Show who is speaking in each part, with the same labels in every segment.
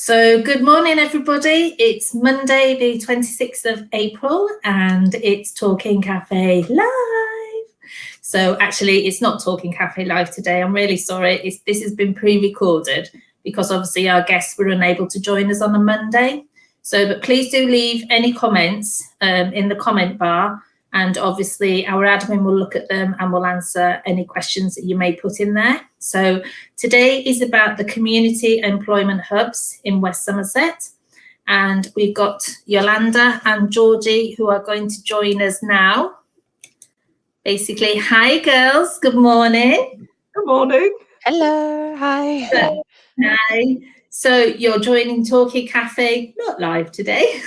Speaker 1: So good morning, everybody. It's Monday, the 26th of April, and it's Talking Cafe Live. So actually, it's not Talking Cafe Live today. I'm really sorry. This has been pre-recorded because obviously our guests were unable to join us on a Monday. But please do leave any comments in the comment bar, and obviously our admin will look at them and will answer any questions that you may put in there. So today is about the community employment hubs in West Somerset. And we've got Yolanda and Georgie who are going to join us now. Basically, hi girls, good morning.
Speaker 2: Good morning.
Speaker 3: Hello, hi.
Speaker 1: Hi. So you're joining Talkie Cafe, not live today.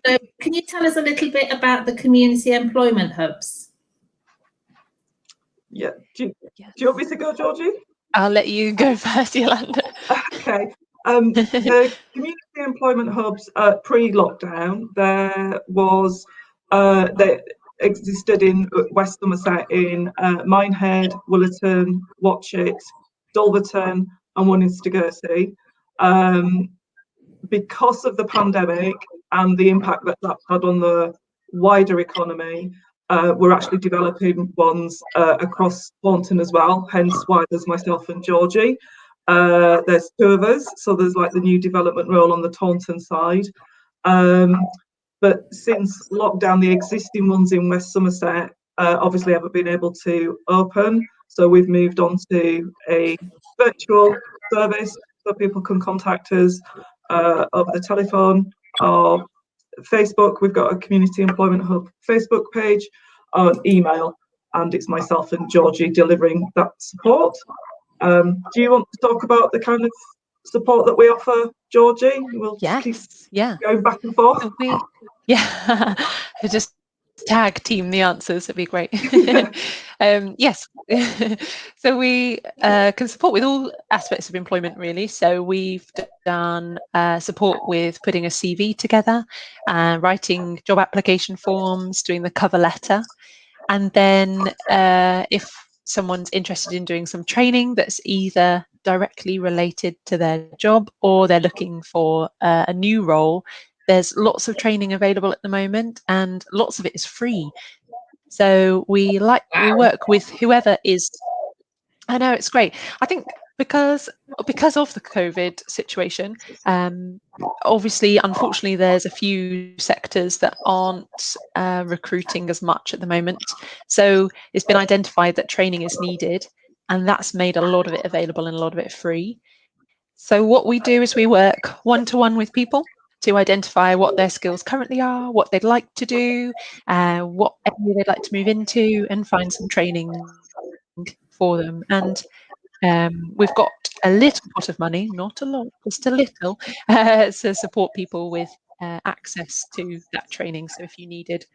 Speaker 1: So can you tell us a little bit about the community employment hubs?
Speaker 2: Yeah. Do you want me to go, Georgie?
Speaker 3: I'll let you go first, Yolanda.
Speaker 2: Okay. The community employment hubs pre-lockdown, they existed in West Somerset in Minehead, Willerton, Watchet, Dulverton, and one in Stigursi. Because of the pandemic and the impact that that's had on the wider economy, we're actually developing ones across Taunton as well, hence why there's myself and Georgie. There's two of us, so there's like the new development role on the Taunton side. But since lockdown, the existing ones in West Somerset obviously haven't been able to open, so we've moved on to a virtual service so people can contact us over the telephone or Facebook. We've got a Community Employment Hub Facebook page, on email, and it's myself and Georgie delivering that support. Do you want to talk about the kind of support that we offer, Georgie? We'll keep going back and forth.
Speaker 3: So just tag team the answers, that'd be great. Yes. So we can support with all aspects of employment, really. So we've done support with putting a CV together, writing job application forms, doing the cover letter, and then if someone's interested in doing some training that's either directly related to their job or they're looking for a new role, there's lots of training available at the moment, and lots of it is free. So we work with whoever is. I know, it's great. I think because of the COVID situation, obviously, unfortunately, there's a few sectors that aren't recruiting as much at the moment. So it's been identified that training is needed, and that's made a lot of it available and a lot of it free. So what we do is we work one-to-one with people to identify what their skills currently are, what they'd like to do, what area they'd like to move into, and find some training for them. And we've got a little pot of money, not a lot, just a little, to support people with access to that training. So if you needed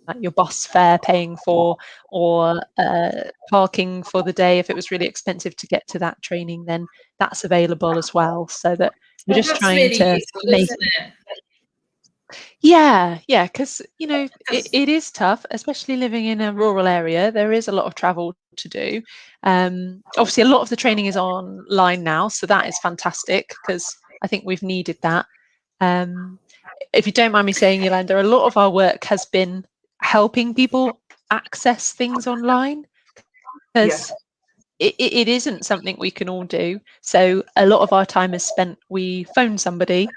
Speaker 3: like your bus fare paying for, or parking for the day, if it was really expensive to get to that training, then that's available as well. So that we're just trying really to make it. Yeah, because it is tough, especially living in a rural area. There is a lot of travel to do. Obviously, a lot of the training is online now, so that is fantastic because I think we've needed that. If you don't mind me saying, Yolanda, a lot of our work has been helping people access things online, because it isn't something we can all do. So a lot of our time is spent, we phone somebody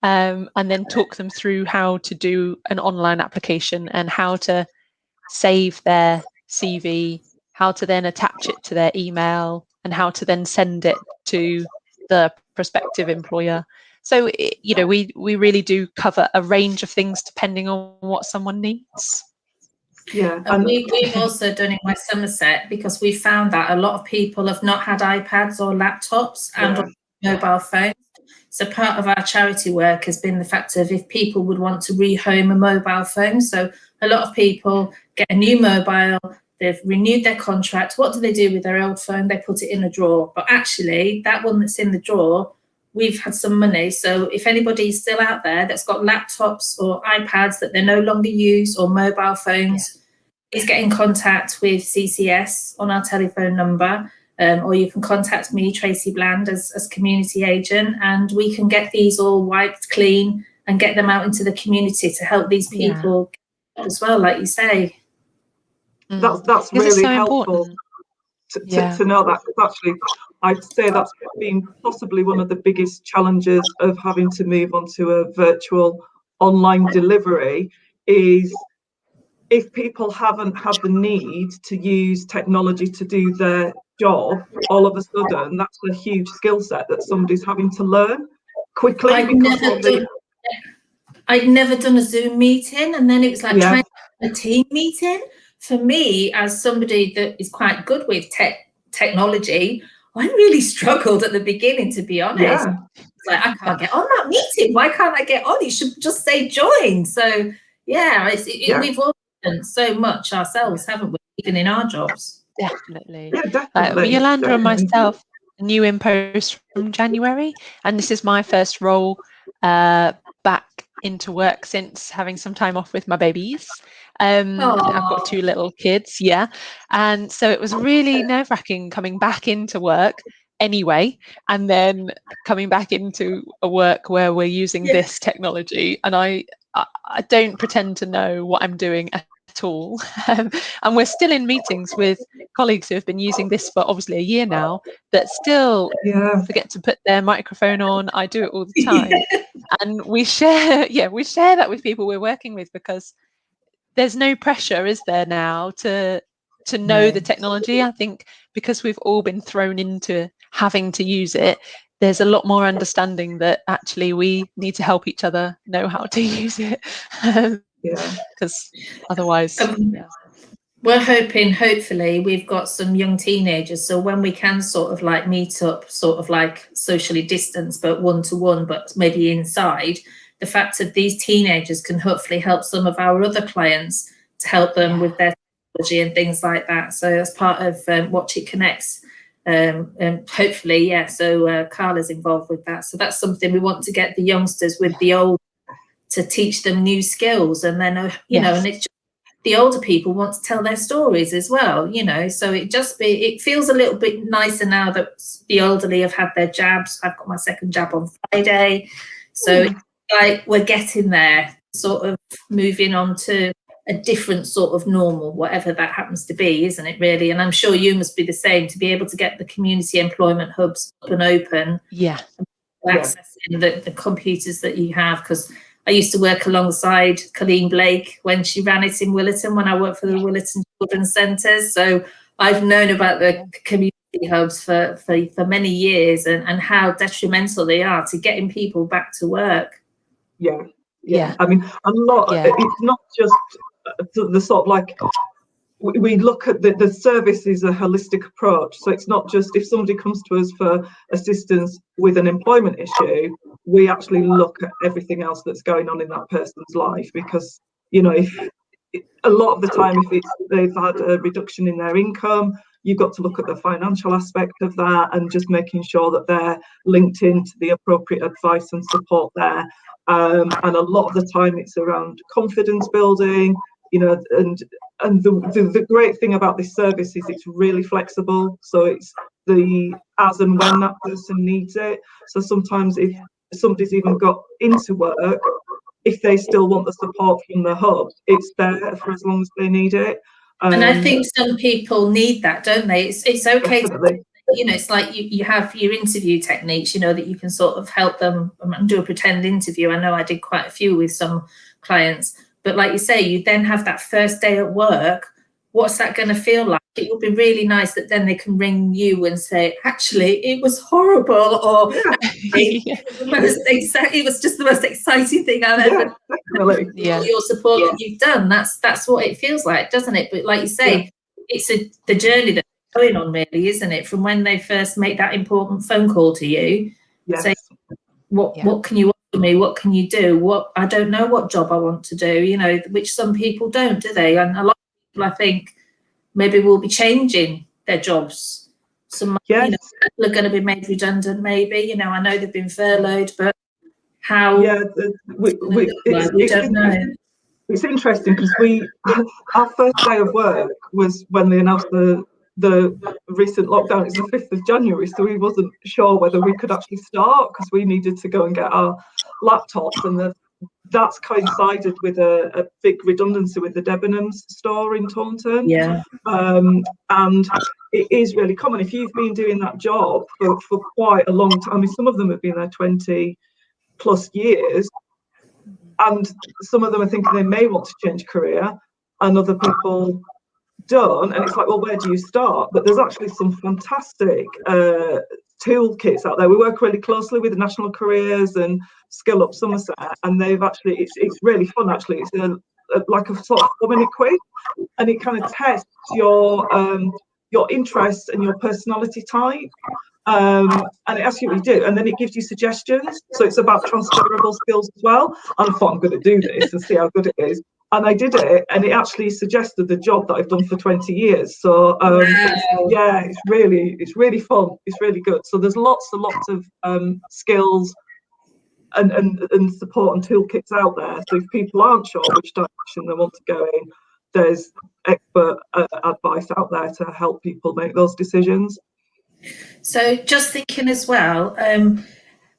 Speaker 3: and then talk them through how to do an online application and how to save their CV, how to then attach it to their email, and how to then send it to the prospective employer. So we really do cover a range of things depending on what someone needs.
Speaker 2: Yeah,
Speaker 1: and we've also done in West Somerset, because we found that a lot of people have not had iPads or laptops and mobile phones. So part of our charity work has been the fact of if people would want to rehome a mobile phone. So a lot of people get a new mobile, they've renewed their contract. What do they do with their old phone? They put it in a drawer. But actually, that one that's in the drawer, we've had some money. So if anybody's still out there that's got laptops or iPads that they no longer use, or mobile phones, is get in contact with CCS on our telephone number, or you can contact me, Tracy Bland, as community agent, and we can get these all wiped clean and get them out into the community to help these people as well, like you say.
Speaker 2: That's really so helpful to know that. Actually, I'd say that's been possibly one of the biggest challenges of having to move onto a virtual online delivery, is if people haven't had the need to use technology to do their job, all of a sudden that's a huge skill set that somebody's having to learn quickly.
Speaker 1: I'd never done a Zoom meeting, and then it was like trying a team meeting. For me, as somebody that is quite good with technology, I really struggled at the beginning, to be honest. It's like, I can't get on that meeting. Why can't I get on? You should just say join. So we've all done so much ourselves, haven't we, even in our jobs?
Speaker 3: Definitely.
Speaker 2: Definitely.
Speaker 3: Yolanda and myself are new in post from January, and this is my first role back into work since having some time off with my babies. I've got 2 little kids, and so it was really nerve-wracking coming back into work anyway, and then coming back into a work where we're using this technology, and I don't pretend to know what I'm doing at all. And we're still in meetings with colleagues who have been using this for obviously a year now, that still forget to put their microphone on. I do it all the time. And we share that with people we're working with, because there's no pressure, is there, now to know the technology. I think because we've all been thrown into having to use it, there's a lot more understanding that actually we need to help each other know how to use it. Because otherwise,
Speaker 1: we're hopefully we've got some young teenagers, so when we can sort of like meet up, sort of like socially distanced, but one-to-one, but maybe inside, the fact that these teenagers can hopefully help some of our other clients to help them with their technology and things like that. So as part of Watch It Connects, hopefully, so Carla's involved with that. So that's something we want to get the youngsters with the old, to teach them new skills, and then and it's just, the older people want to tell their stories as well, so it feels a little bit nicer now that the elderly have had their jabs. I've got my second jab on Friday, so it's like we're getting there, sort of moving on to a different sort of normal, whatever that happens to be, isn't it, really? And I'm sure you must be the same, to be able to get the community employment hubs up and open, accessing the computers that you have, because I used to work alongside Colleen Blake when she ran it in Willerton, when I worked for the Willerton Children's Centres. So I've known about the community hubs for many years, and how detrimental they are to getting people back to work.
Speaker 2: I mean, a lot. It's not just the sort of like, we look at the service is a holistic approach. So it's not just if somebody comes to us for assistance with an employment issue, we actually look at everything else that's going on in that person's life, because if a lot of the time, if they've had a reduction in their income, you've got to look at the financial aspect of that, and just making sure that they're linked into the appropriate advice and support there. And a lot of the time it's around confidence building, and the great thing about this service is it's really flexible. So it's the as and when that person needs it. So sometimes if somebody's even got into work, if they still want the support from the hub, it's there for as long as they need it.
Speaker 1: And I think some people need that, don't they? It's okay
Speaker 2: definitely.
Speaker 1: It's like you have your interview techniques, that you can sort of help them and do a pretend interview. I know I did quite a few with some clients, but like you say, you then have that first day at work. What's that going to feel like? It would be really nice that then they can ring you and say, actually, it was horrible, or it was just the most exciting thing I've ever done. Your support that you've done. That's what it feels like, doesn't it? But like you say, it's the journey that's going on, really, isn't it? From when they first make that important phone call to you, say, what can you offer me? What can you do? I don't know what job I want to do, which some people don't, do they? And a lot of people, I think, maybe will be changing their jobs. Some people are going to be made redundant, maybe. I know they've been furloughed, but how?
Speaker 2: We
Speaker 1: don't know.
Speaker 2: It's interesting because our first day of work was when they announced the the recent lockdown. It's the 5th of January, so we wasn't sure whether we could actually start because we needed to go and get our laptops, and that's coincided with a big redundancy with the Debenhams store in Taunton.
Speaker 1: Yeah.
Speaker 2: And it is really common if you've been doing that job for quite a long time. I mean, some of them have been there 20 plus years, and some of them are thinking they may want to change career, and other people don't. And it's like, well, where do you start? But there's actually some fantastic toolkits out there. We work really closely with National Careers and Skill Up Somerset, and they've actually, it's really fun actually. It's like a sort of 4-minute quiz, and it kind of tests your interests and your personality type. And it asks you what you do, and then it gives you suggestions. So it's about transferable skills as well. And I thought, I'm going to do this and see how good it is. And I did it, and it actually suggested the job that I've done for 20 years. So it's really fun. It's really good. So there's lots and lots of skills and support and toolkits out there. So if people aren't sure which direction they want to go in, there's expert advice out there to help people make those decisions.
Speaker 1: So just thinking as well,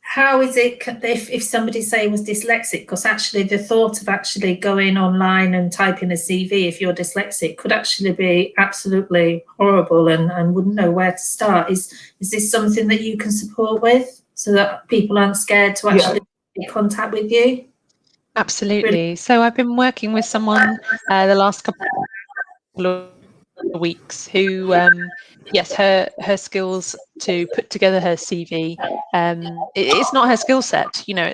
Speaker 1: how is it if somebody, say, was dyslexic? Because actually the thought of actually going online and typing a CV if you're dyslexic could actually be absolutely horrible and wouldn't know where to start. Is this something that you can support with so that people aren't scared to actually make contact with you?
Speaker 3: Absolutely. So I've been working with someone the last couple of weeks who yes, her skills to put together her CV, it's not her skill set, you know,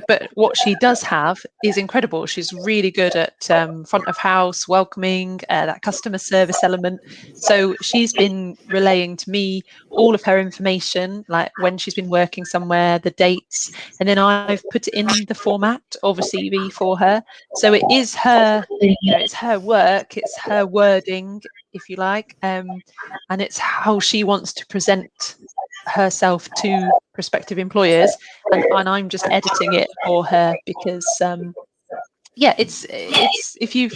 Speaker 3: but what she does have is incredible. She's really good at front of house welcoming, that customer service element. So she's been relaying to me all of her information, like when she's been working somewhere, the dates, and then I've put it in the format of a CV for her. So it is her, you know, it's her work, it's her wording, if you like, and it's how she wants to present herself to prospective employers, and I'm just editing it for her because yeah, it's if you've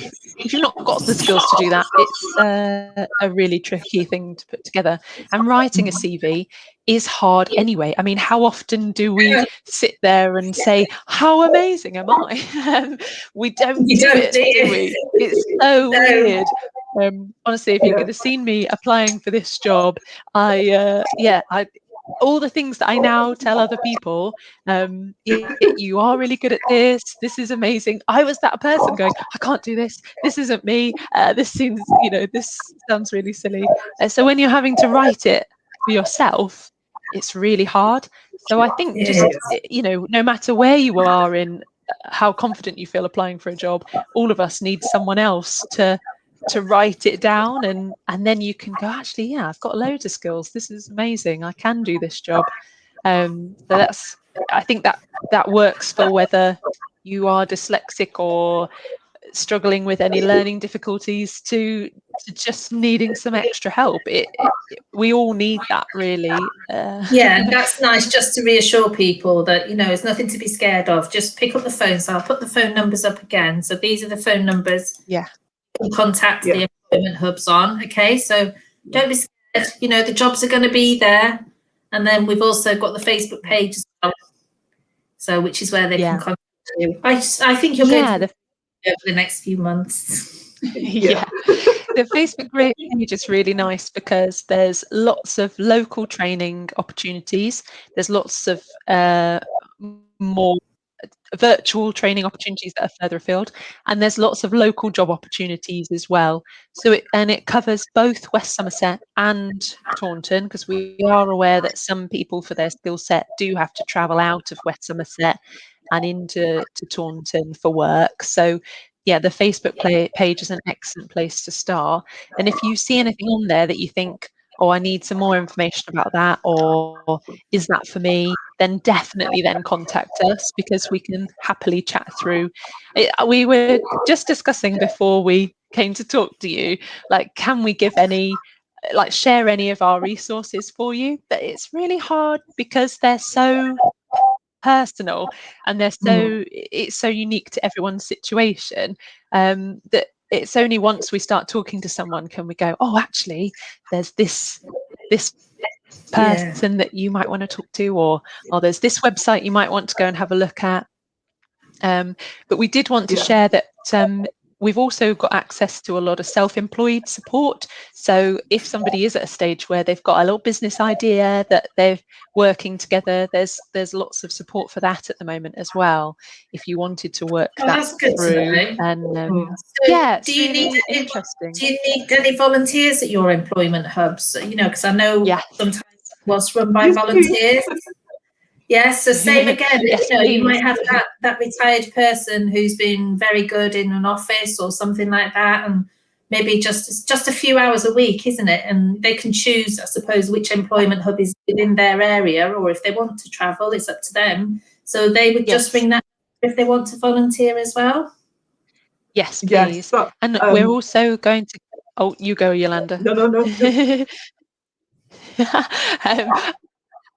Speaker 3: not got the skills to do that, it's a really tricky thing to put together. And writing a CV is hard anyway. I mean, how often do we sit there and say, how amazing am I? We don't do it, do we? It's so weird. Honestly, if you could have seen me applying for this job, I all the things that I now tell other people, you are really good at this. This is amazing. I was that person going, I can't do this. This isn't me. This seems, you know, this sounds really silly. So when you're having to write it for yourself, it's really hard. So I think just, you know, no matter where you are in how confident you feel applying for a job, all of us need someone else to write it down, and then you can go, actually, yeah, I've got loads of skills. This is amazing. I can do this job. So that's, I think that works for whether you are dyslexic or struggling with any learning difficulties to just needing some extra help. We all need that, really.
Speaker 1: Yeah, that's nice, just to reassure people that, you know, there's nothing to be scared of. Just pick up the phone. So I'll put the phone numbers up again. So these are the phone numbers.
Speaker 3: Yeah.
Speaker 1: Contact the employment hubs on. Okay, so don't be scared. You know, the jobs are going to be there, and then we've also got the Facebook page as well, so which is where they can contact you. I think you're going to over the next few months.
Speaker 3: Yeah, the Facebook page is really nice because there's lots of local training opportunities. There's lots of more virtual training opportunities that are further afield, and there's lots of local job opportunities as well. So it covers both West Somerset and Taunton, because we are aware that some people for their skill set do have to travel out of West Somerset and into Taunton for work. So yeah, the Facebook page is an excellent place to start. And if you see anything on there that you think, oh, I need some more information about that, or is that for me, then definitely then contact us, because we can happily chat through it. We were just discussing before we came to talk to you, like, can we give any, like, share any of our resources for you? But it's really hard because they're so personal and they're so it's so unique to everyone's situation, that it's only once we start talking to someone can we go, oh, actually, there's this person that you might want to talk to, or there's this website you might want to go and have a look at. But we did want to share that we've also got access to a lot of self-employed support. So if somebody is at a stage where they've got a little business idea that they're working together, there's lots of support for that at the moment as well, if you wanted to work that through. And yeah, it's really interesting.
Speaker 1: Do you need any volunteers at your employment hubs? You know, because I know sometimes it was run by volunteers. Yes, so same again,
Speaker 3: yes,
Speaker 1: you know, you might have that retired person who's been very good in an office or something like that, and maybe just a few hours a week, isn't it? And they can choose, I suppose, which employment hub is within their area, or if they want to travel, it's up to them. So they would just ring that if they want to volunteer as well.
Speaker 3: Yes, please. Yes, and we're also going to, oh, you go, Yolanda.
Speaker 2: No.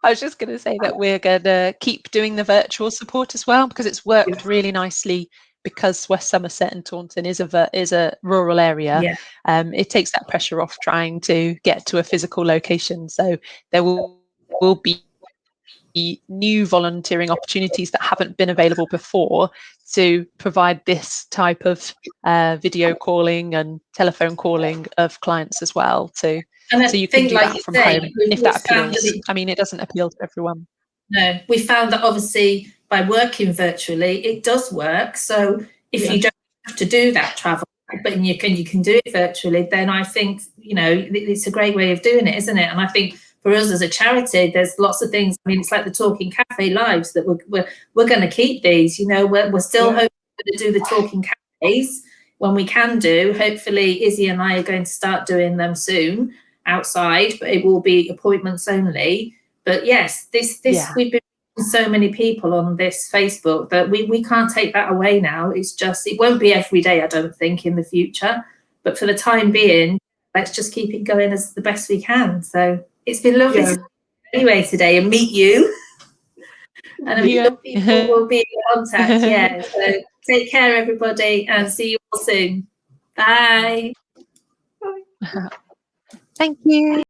Speaker 3: I was just going to say that we're going to keep doing the virtual support as well, because it's worked really nicely, because West Somerset and Taunton is a rural area. It takes that pressure off trying to get to a physical location. So there will be new volunteering opportunities that haven't been available before to provide this type of video calling and telephone calling of clients as well. So you can do that from home if that appeals. I mean, it doesn't appeal to everyone.
Speaker 1: No, we found that obviously by working virtually, it does work. So if you don't have to do that travel, but you can do it virtually, then I think, you know, it's a great way of doing it, isn't it? And I think for us as a charity, there's lots of things. I mean, it's like the Talking Cafe Lives that we're going to keep these. You know, we're still hoping to do the Talking Cafes when we can do. Hopefully, Izzy and I are going to start doing them soon outside, but it will be appointments only. But yes, this we've been so many people on this Facebook that we can't take that away now. It's just, it won't be every day, I don't think, in the future. But for the time being, let's just keep it going as the best we can. So it's been lovely to anyway today and meet you. And I'm sure people will be in contact. So take care, everybody, and see you all soon. Bye.
Speaker 3: Thank you.